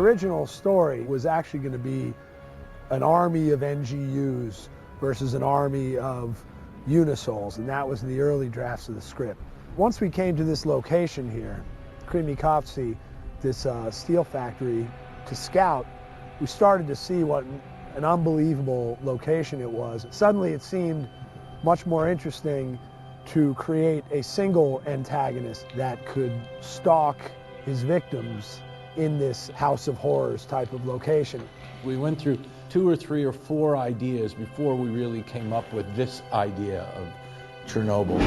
original story was actually going to be an army of NGUs versus an army of Unisouls, and that was in the early drafts of the script. Once we came to this location here, Krimikovtsi, this steel factory, to scout, we started to see what an unbelievable location it was. Suddenly it seemed much more interesting to create a single antagonist that could stalk his victims in this house of horrors type of location. We went through 2 or 3 or 4 ideas before we really came up with this idea of Chernobyl.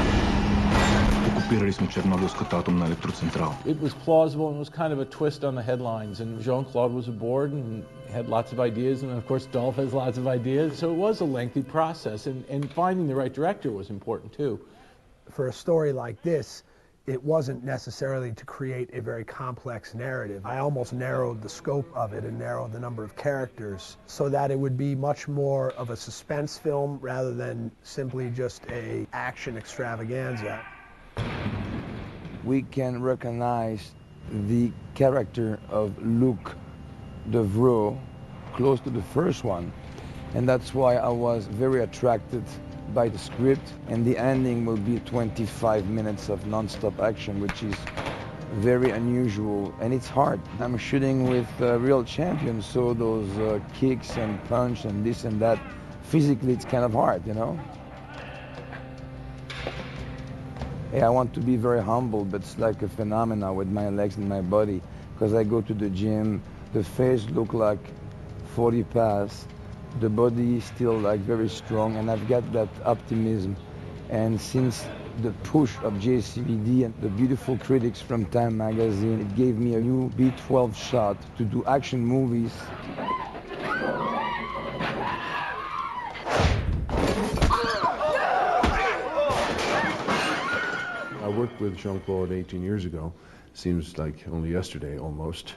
It was plausible and was kind of a twist on the headlines, and Jean-Claude was aboard and had lots of ideas, and of course Dolph has lots of ideas, so it was a lengthy process, and finding the right director was important too. For a story like this, it wasn't necessarily to create a very complex narrative. I almost narrowed the scope of it and narrowed the number of characters so that it would be much more of a suspense film rather than simply just an action extravaganza. We can recognize the character of Luc Deveraux close to the first one, and that's why I was very attracted by the script, and the ending will be 25 minutes of non-stop action, which is very unusual, and it's hard. I'm shooting with real champions, so those kicks and punch and this and that, physically it's kind of hard, you know? Hey, I want to be very humble, but it's like a phenomena with my legs and my body, because I go to the gym, the face look like 40 past, the body is still like very strong, and I've got that optimism. And since the push of JCVD and the beautiful critics from Time magazine, it gave me a new B12 shot to do action movies. I worked with Jean-Claude 18 years ago. Seems like only yesterday, almost.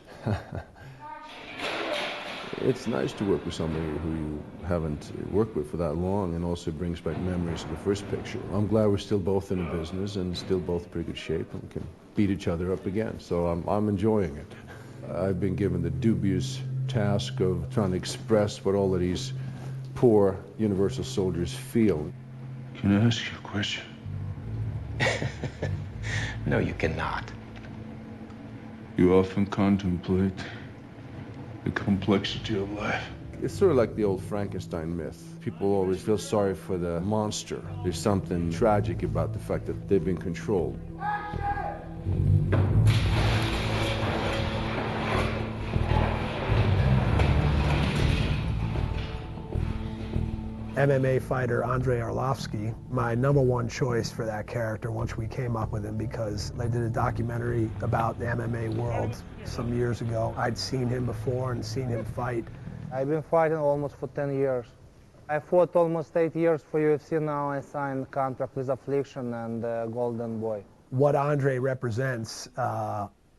It's nice to work with somebody who you haven't worked with for that long, and also brings back memories of the first picture. I'm glad we're still both in the business and still both in pretty good shape and can beat each other up again. So I'm enjoying it. I've been given the dubious task of trying to express what all of these poor Universal soldiers feel. Can I ask you a question? No, you cannot. You often contemplate the complexity of life. It's sort of like the old Frankenstein myth. People always feel sorry for the monster. There's something tragic about the fact that they've been controlled. MMA fighter Andrei Arlovski, my #1 choice for that character once we came up with him, because I did a documentary about the MMA world some years ago. I'd seen him before and seen him fight. I've been fighting almost for 10 years. I fought almost 8 years for UFC. Now I signed a contract with Affliction and Golden Boy. What Andrei represents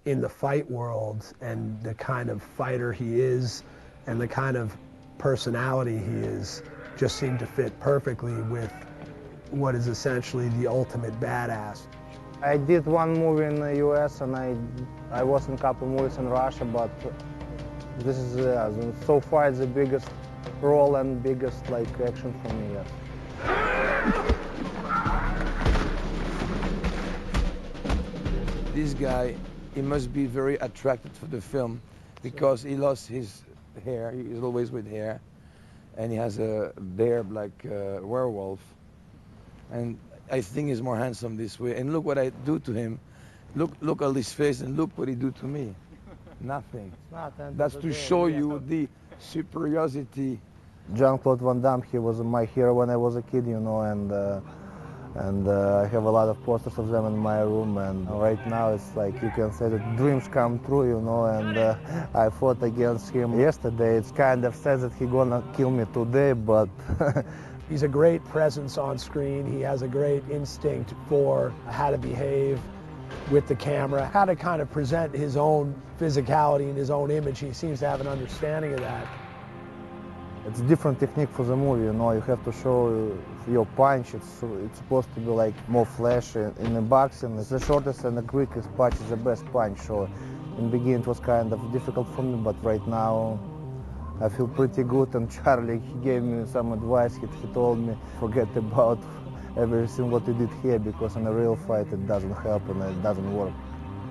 in the fight world, and the kind of fighter he is and the kind of personality he is, just seemed to fit perfectly with what is essentially the ultimate badass. I did one movie in the US, and I was in a couple movies in Russia, but this is so far it's the biggest role and biggest like action for me. Yes. This guy, he must be very attracted for the film, because he lost his hair. He's always with hair. And he has a beard like a werewolf. And I think he's more handsome this way. And look what I do to him. Look at his face, and look what he do to me. Nothing. That's to show you the superiority. Jean-Claude Van Damme, he was my hero when I was a kid, you know, and I have a lot of posters of them in my room, and right now it's like you can say that dreams come true, you know, and I fought against him yesterday. It's kind of sad that he's gonna kill me today, but he's a great presence on screen. He has a great instinct for how to behave with the camera, how to kind of present his own physicality and his own image. He seems to have an understanding of that. It's a different technique for the movie, you know. You have to show your punch. It's supposed to be like more flash. In the boxing, it's the shortest and the quickest punch is the best punch. So In the beginning it was kind of difficult for me, but right now I feel pretty good, and Charlie, he gave me some advice. He told me, forget about everything what you did here, because in a real fight it doesn't help and it doesn't work.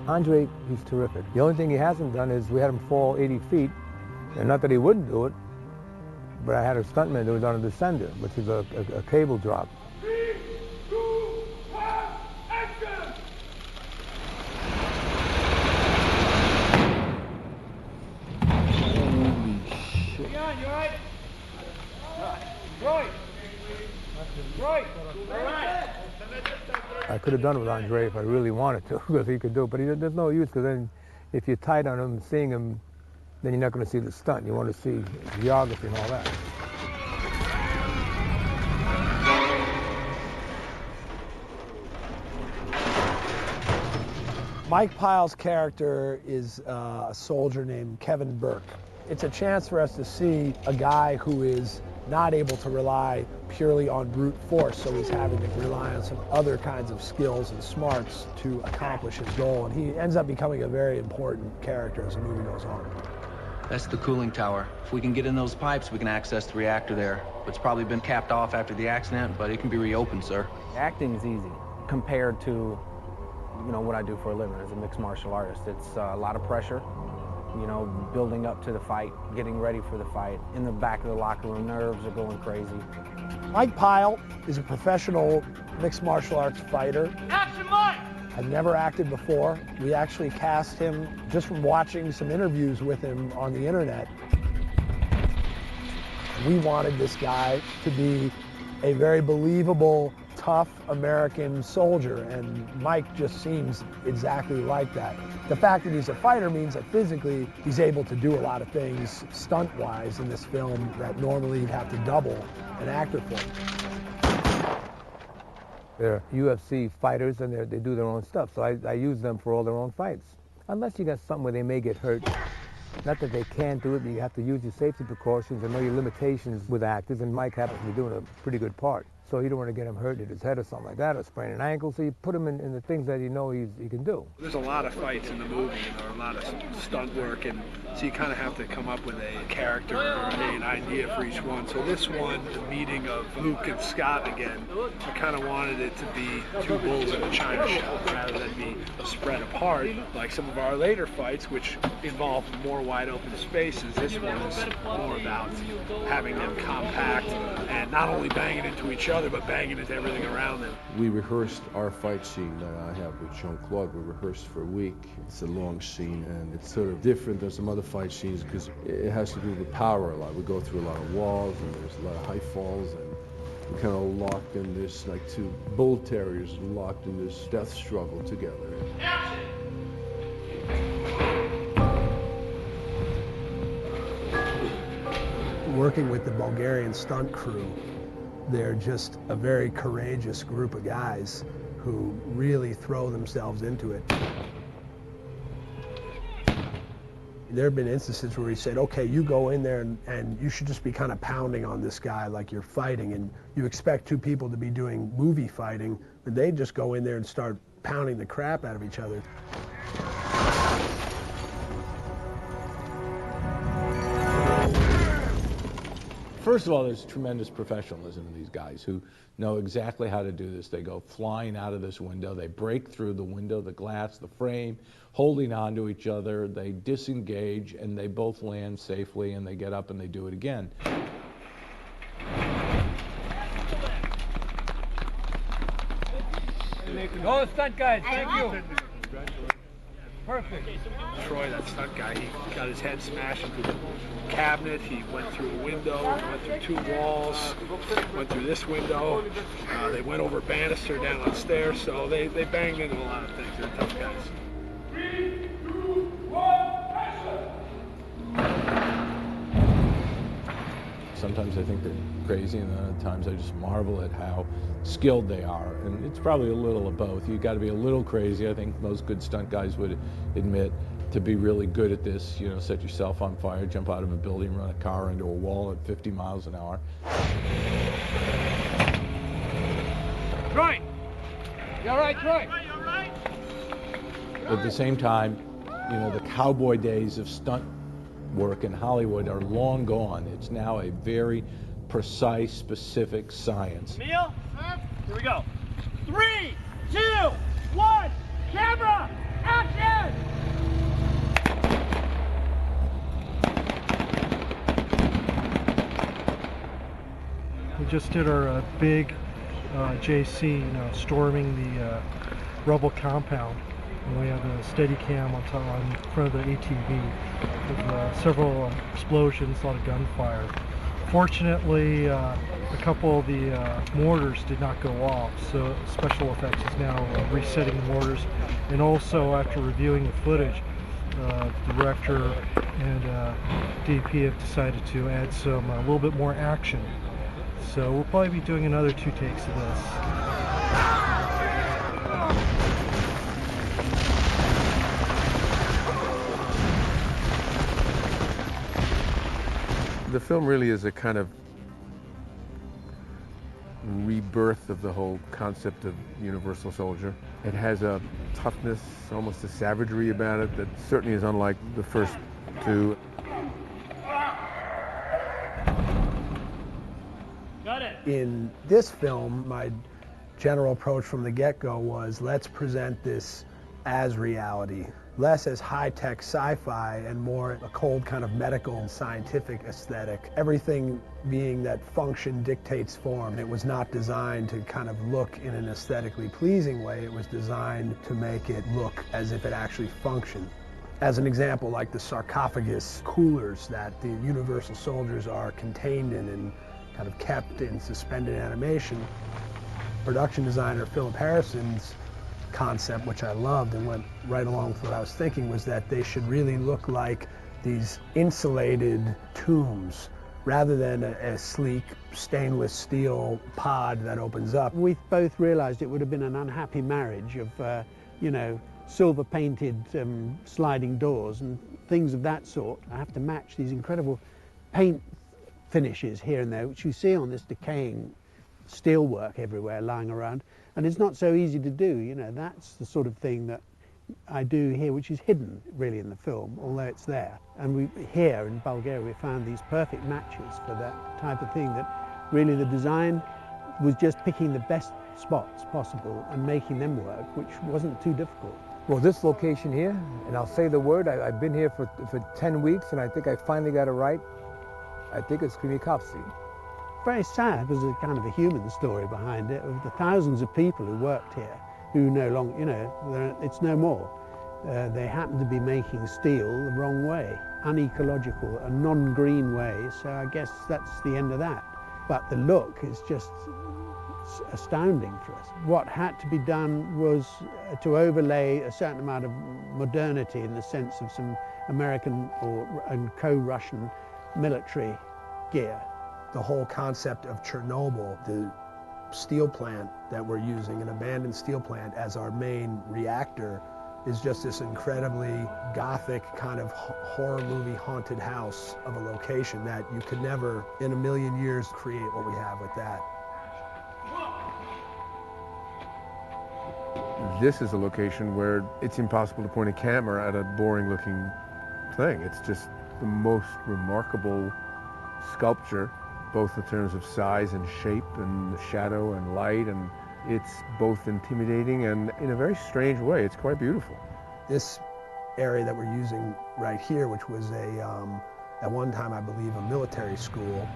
Andrei, he's terrific. The only thing he hasn't done is we had him fall 80 feet, and not that he wouldn't do it, but I had a stuntman do it on a descender, which is a cable drop. 3, 2, 1, action! Leon, you all right? Right. Right. All right. I could have done it with Andrei if I really wanted to, because he could do it, but there's no use, because then if you're tight on him, seeing him, then you're not going to see the stunt. You want to see geography and all that. Mike Pyle's character is a soldier named Kevin Burke. It's a chance for us to see a guy who is not able to rely purely on brute force, so he's having to rely on some other kinds of skills and smarts to accomplish his goal, and he ends up becoming a very important character as the movie goes on. That's the cooling tower. If we can get in those pipes, we can access the reactor there. It's probably been capped off after the accident, but it can be reopened, sir. Acting is easy compared to, you know, what I do for a living as a mixed martial artist. It's a lot of pressure, you know, building up to the fight, getting ready for the fight. In the back of the locker room, nerves are going crazy. Mike Pyle is a professional mixed martial arts fighter. Action, Mike! Had never acted before. We actually cast him just from watching some interviews with him on the internet. We wanted this guy to be a very believable, tough American soldier, and Mike just seems exactly like that. The fact that he's a fighter means that physically he's able to do a lot of things stunt-wise in this film that normally you'd have to double an actor for. They're UFC fighters, and they do their own stuff, so I use them for all their own fights. Unless you got something where they may get hurt. Not that they can't do it, but you have to use your safety precautions and know your limitations with actors, and Mike happens to be doing a pretty good part. So you don't want to get him hurt in his head or something like that, or sprain an ankle, so you put him in the things that you know he can do. There's a lot of fights in the movie, and there are a lot of stunt work, and so you kind of have to come up with a character or an idea for each one. So this one, the meeting of Luke and Scott again, I kind of wanted it to be two bulls in a china shop rather than be spread apart like some of our later fights, which involve more wide open spaces. This one is more about having them compact and not only banging into each other, but banging into everything around them. We rehearsed our fight scene that I have with Jean-Claude. We rehearsed for a week. It's a long scene, and it's sort of different than some other fight scenes because it has to do with power a lot. We go through a lot of walls, and there's a lot of high falls, and we're kind of locked in this, like two bull terriers locked in this death struggle together. Working with the Bulgarian stunt crew, they're just a very courageous group of guys who really throw themselves into it. There have been instances where he said, okay, you go in there and you should just be kind of pounding on this guy like you're fighting, and you expect two people to be doing movie fighting, but they just go in there and start pounding the crap out of each other. First of all, there's tremendous professionalism in these guys who know exactly how to do this. They go flying out of this window. They break through the window, the glass, the frame, holding on to each other. They disengage, and they both land safely, and they get up and they do it again. Go, stunt guys. Thank you. Perfect. Troy, that stunt guy, he got his head smashed into the cabinet. He went through a window, went through two walls, went through this window. They went over a banister down on stairs, so they banged into a lot of things. They're tough guys. 3, 2, 1, action! Sometimes I think they're crazy, and then at times I just marvel at how skilled they are. And it's probably a little of both. You've got to be a little crazy, I think most good stunt guys would admit, to be really good at this. You know, set yourself on fire, jump out of a building, run a car into a wall at 50 miles an hour. Troy! You all right, Troy? But at the same time, You know, the cowboy days of stunt work in Hollywood are long gone. It's now a very precise, specific science. Emil, here we go. 3, 2, 1, camera, action! We just did our big JC, storming the rebel compound. And we had a steady cam on front of the ATV with several explosions, a lot of gunfire. Fortunately, a couple of the mortars did not go off, so special effects is now resetting the mortars. And also, after reviewing the footage, the director and DP have decided to add a little bit more action. So we'll probably be doing another 2 takes of this. The film really is a kind of rebirth of the whole concept of universal soldier. It has a toughness, almost a savagery about it that certainly is unlike the first 2. Got it. In this film, my general approach from the get-go was, let's present this as reality, less as high-tech sci-fi and more a cold kind of medical and scientific aesthetic. Everything being that function dictates form. It was not designed to kind of look in an aesthetically pleasing way. It was designed to make it look as if it actually functioned. As an example, like the sarcophagus coolers that the Universal Soldiers are contained in and kind of kept in suspended animation. Production designer Philip Harrison's concept, which I loved and went right along with what I was thinking, was that they should really look like these insulated tombs rather than a sleek stainless steel pod that opens up. We both realized it would have been an unhappy marriage of, silver painted sliding doors and things of that sort. I have to match these incredible paint finishes here and there, which you see on this decaying steelwork everywhere lying around. And it's not so easy to do, that's the sort of thing that I do here, which is hidden really in the film, although it's there. And here in Bulgaria, we found these perfect matches for that type of thing, that really the design was just picking the best spots possible and making them work, which wasn't too difficult. Well, this location here, and I'll say the word, I've been here for 10 weeks, and I think I finally got it right. I think it's Krimikovsky. Very sad. There's a kind of a human story behind it of the thousands of people who worked here who no longer, it's no more. They happen to be making steel the wrong way, unecological, a non-green way, so I guess that's the end of that. But the look is just astounding for us. What had to be done was to overlay a certain amount of modernity in the sense of some American and co-Russian military gear. The whole concept of Chernobyl, the steel plant that we're using, an abandoned steel plant as our main reactor, is just this incredibly gothic kind of horror movie haunted house of a location that you could never in a million years create what we have with that. This is a location where it's impossible to point a camera at a boring looking thing. It's just the most remarkable sculpture, both in terms of size and shape and shadow and light, and it's both intimidating and in a very strange way, it's quite beautiful. This area that we're using right here, which was at one time I believe a military school,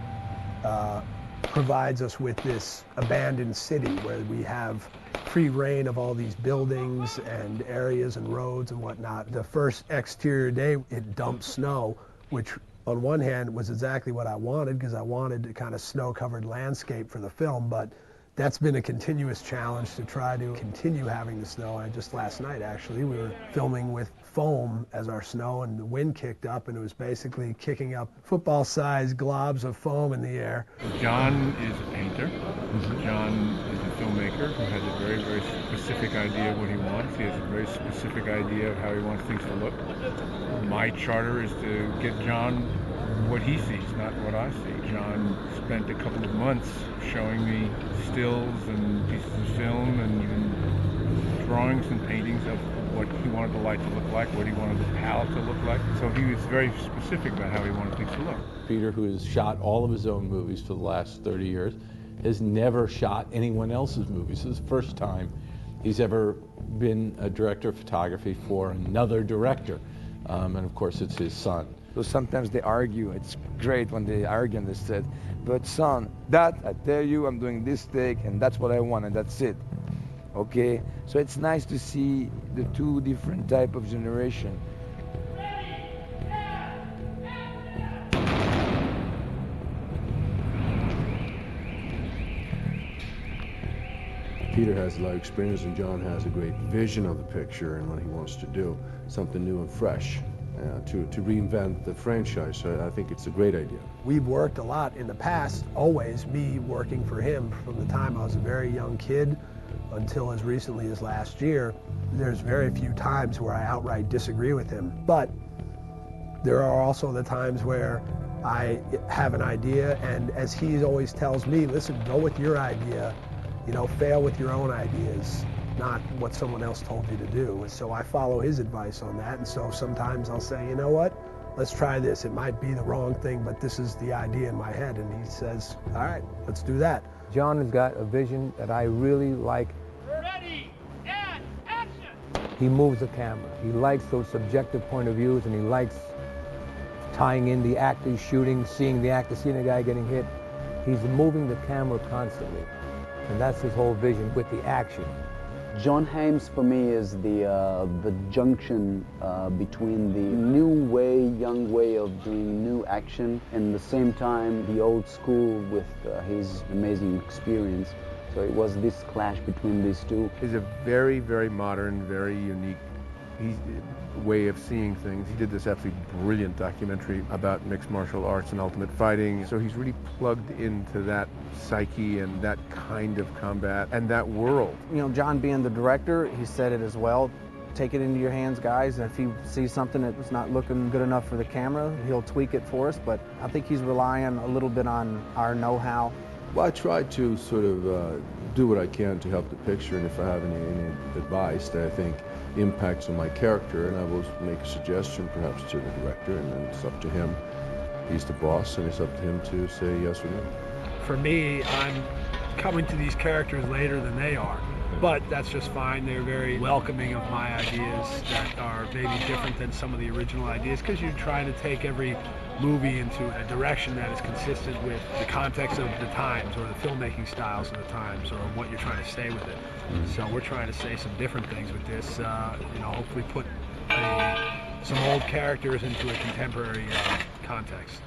provides us with this abandoned city where we have free reign of all these buildings and areas and roads and whatnot. The first exterior day it dumped snow, which on one hand was exactly what I wanted, because I wanted a kind of snow-covered landscape for the film, but that's been a continuous challenge to try to continue having the snow. Just last night, actually, we were filming with foam as our snow, and the wind kicked up, and it was basically kicking up football-sized globs of foam in the air. John is a painter. John is a filmmaker who has a very, very specific idea of what he wants. He has a very specific idea of how he wants things to look. My charter is to get John what he sees, not what I see. John spent a couple of months showing me stills and pieces of film and even drawings and paintings of what he wanted the light to look like, what he wanted the palette to look like. So he was very specific about how he wanted things to look. Peter, who has shot all of his own movies for the last 30 years, has never shot anyone else's movies. This is the first time he's ever been a director of photography for another director. And of course, it's his son. So sometimes they argue. It's great when they argue and they said, but son, Dad, I tell you I'm doing this take and that's what I want and that's it. Okay? So it's nice to see the two different type of generation. Peter has a lot of experience and John has a great vision of the picture and what he wants to do, something new and fresh, to reinvent the franchise. So I think it's a great idea. We've worked a lot in the past, always me working for him from the time I was a very young kid until as recently as last year. There's very few times where I outright disagree with him, but there are also the times where I have an idea and as he always tells me, listen, go with your idea. You know, fail with your own ideas, not what someone else told you to do. And so I follow his advice on that. And so sometimes I'll say, you know what, let's try this. It might be the wrong thing, but this is the idea in my head. And he says, all right, let's do that. John has got a vision that I really like. Ready, and action! He moves the camera. He likes those subjective point of views, and he likes tying in the actors shooting, seeing the actor, seeing the guy getting hit. He's moving the camera constantly. And that's his whole vision with the action. John Hames for me is the junction between the new way, young way of doing new action, and at the same time the old school with his amazing experience. So it was this clash between these two. He's a very, very modern, very unique way of seeing things. He did this absolutely brilliant documentary about mixed martial arts and ultimate fighting. So he's really plugged into that psyche and that kind of combat and that world. You know, John being the director, he said it as well. Take it into your hands, guys, and if he sees something that's not looking good enough for the camera, he'll tweak it for us. But I think he's relying a little bit on our know-how. Well, I try to sort of do what I can to help the picture, and if I have any advice that I think impacts on my character, and I will make a suggestion perhaps to the director, and then it's up to him. He's the boss, and it's up to him to say yes or no. For me, I'm coming to these characters later than they are, but that's just fine. They're very welcoming of my ideas that are maybe different than some of the original ideas, because you're trying to take every movie into a direction that is consistent with the context of the times or the filmmaking styles of the times or what you're trying to say with it. So we're trying to say some different things with this, you know, hopefully put some old characters into a contemporary context.